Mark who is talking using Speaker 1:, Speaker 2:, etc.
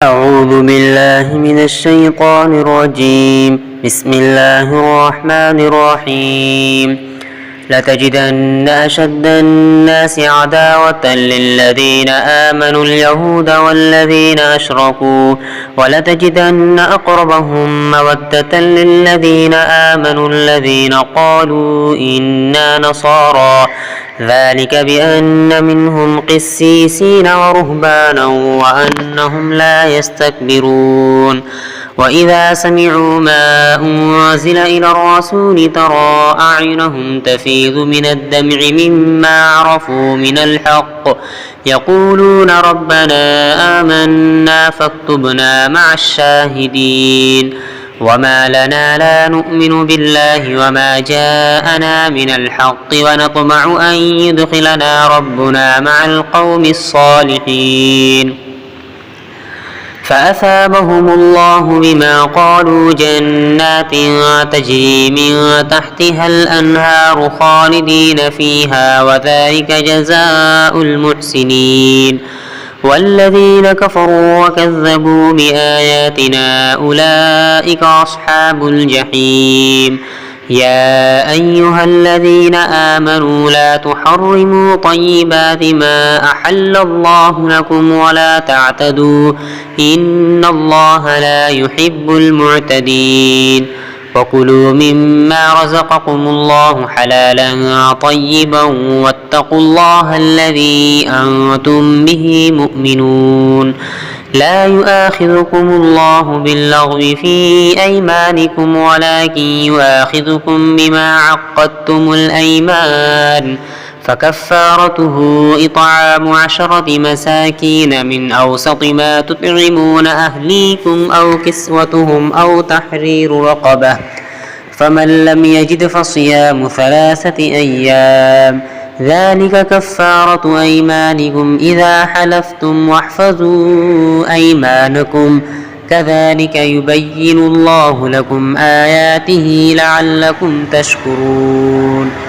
Speaker 1: أعوذ بالله من الشيطان الرجيم. بسم الله الرحمن الرحيم. لتجدن أشد الناس عداوة للذين آمنوا اليهود والذين أشركوا ولتجدن أقربهم مودة للذين آمنوا الذين قالوا إنا نصارى ذلك بأن منهم قسيسين ورهبانا وأنهم لا يستكبرون. وإذا سمعوا ما أنزل إلى الرسول ترى أعينهم تفيض من الدمع مما عرفوا من الحق يقولون ربنا آمنا فاكتبنا مع الشاهدين. وما لنا لا نؤمن بالله وما جاءنا من الحق ونطمع أن يدخلنا ربنا مع القوم الصالحين. فأثابهم الله بما قالوا جنات تجري من تحتها الأنهار خالدين فيها وذلك جزاء المحسنين. والذين كفروا وكذبوا بآياتنا أولئك أصحاب الجحيم. يا أيها الذين آمنوا لا تحرموا طيبات ما أحل الله لكم ولا تعتدوا إن الله لا يحب المعتدين. وكلوا مما رزقكم الله حلالا طيبا واتقوا الله الذي أنتم به مؤمنون. لا يؤاخذكم الله باللغو في أيمانكم ولكن يؤاخذكم بما عقدتم الأيمان فكفارته إطعام 10 مساكين من أوسط ما تطعمون أهليكم أو كسوتهم أو تحرير رقبة فمن لم يجد فصيام 3 أيام ذلك كفارة أيمانكم إذا حلفتم واحفظوا أيمانكم كذلك يبين الله لكم آياته لعلكم تشكرون.